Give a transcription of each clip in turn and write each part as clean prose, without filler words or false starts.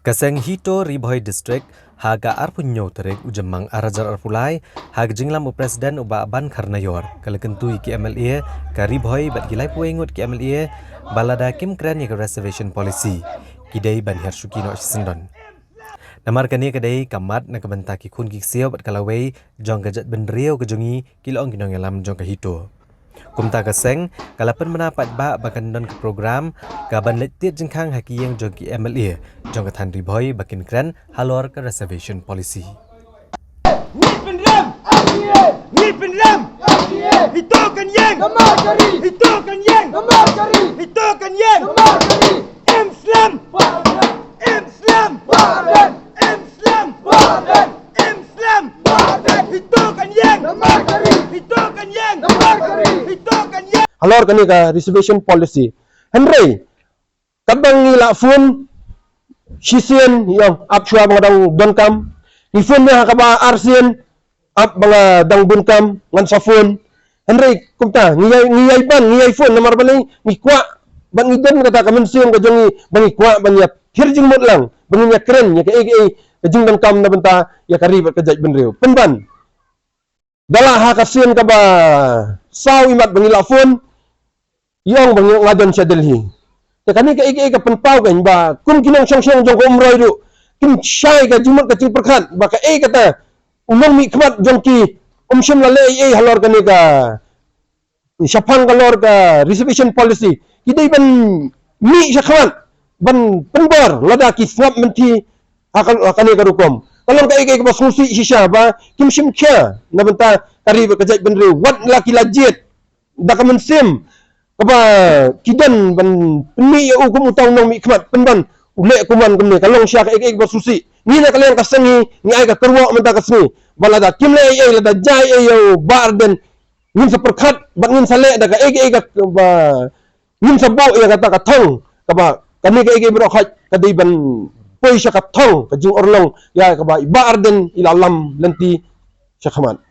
Kaseng hito Riboy District haga arpunyo terek ujemang arajar arpulai hag jinglam presiden uba ban karnayor kalakentui ki MLA ka Riboy bat gilai puengut ki MLA balada kim kran ke reservation policy kidai ban hersuki no sendon namar kani kadai kamat na kabenta ki kun ki sio bat kalawei jong gajat benrio kejongi kilong kinong yalam jong ka hito kumta kaseng kalapan menapat ba bakan don ke program gaban letit jengkang haki yang jogi MLA jong kathan Riboy bakin kran halor ke reservation policy. Nipinlam hitokan yang hitokan yang hitokan yang Islam Islam Islam Islam hitokan yang hitokan yang hitokan yang halor kani ka reservation policy Henry kabang nila phone sisien yang apchua bangadang donkam ni phone nya kaba arsien ap banga dang bunkam ngan sa phone Henry kumta ngiyay phone namar bani ni kwa bang idon kata kamen siom ka jongi bangi kwa banya hirjing mot lang bangi nya keren nya ka jing donkam na benta ya kari ka jaj benreu penban dala ha kasien ka ba saw imat bangi la phone yong bangi ngadon sa Delhi te kani ka ka penpau kan ba kum kinong song jong ko umroi du kim shai ka jimot ka ting perkhat ba ka kata umong mi khmat jong ki shim la le halor kani ka syapang kalor ka reservation policy kidai ban mi syakhat ban penbor lada ki swap menti kani ka rukom kalor ka ka basusi shisha ba kim shim kya na benta kari ka jaj benre wat laki lajit da ka mensim kaba kidan ban penmi ya ukum utang nong mi khmat penban ule kuman kemne kalong syak basusi ni na kalian kasengi ni ai ka terwak menta kasni balada kimle lada jai yo barden nin seperkhat ban nin sale da ka ba nin sabo ya kata ka thong kaba kami ka bro khat kadai ban poi sya ka thong ka jing orlong ya kaba barden ilalam lenti syakhaman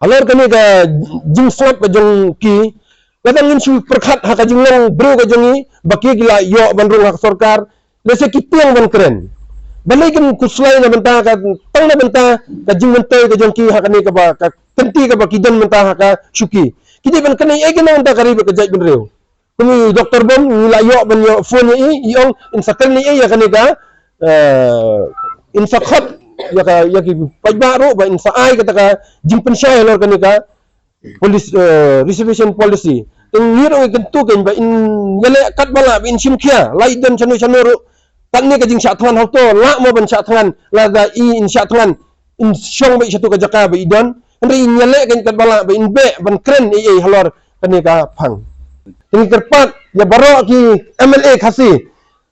halor kami ka jing swap ka jong ki kadang in su perkhat ha ka jing long bro ka jongi baki gila yo bandrung hak sarkar lese kitiang ban keren balai kan kuslai na benta ka tang na benta ka jing mentoi ka jong ki ha kani ka ba ka tenti ka ba kidan benta ha ka syuki kidi ban kani na benta kari ka jaj benreu kumi doktor bom ngila yo ban yo phone ni yong insakal ni ya kani ka insakhat ya ki pajbaru ba insai kata ka jing pensyai lor kani ka police reservation policy ngiro gentu kan ba in yale kat bala bin simkhia laidan chanu kan ni ka jing sya thangan hoto la mo ban sya thangan la da in sya thangan in syong ba satu ka jaka ba idon henry nyale kan kat bala ba in be ban kren halor kani ka phang ini kerpat ya baro ki MLA khasi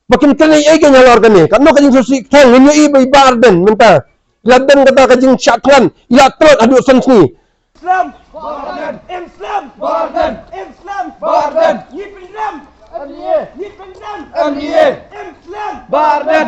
bakin kani kan halor kani kan no ka jing susi thang ni ba barden menta ladan kata ka jing sya thangan ila trot adu sensni Islam Barden Islam Barden Islam Barden Nipinlam MLA Islam Barden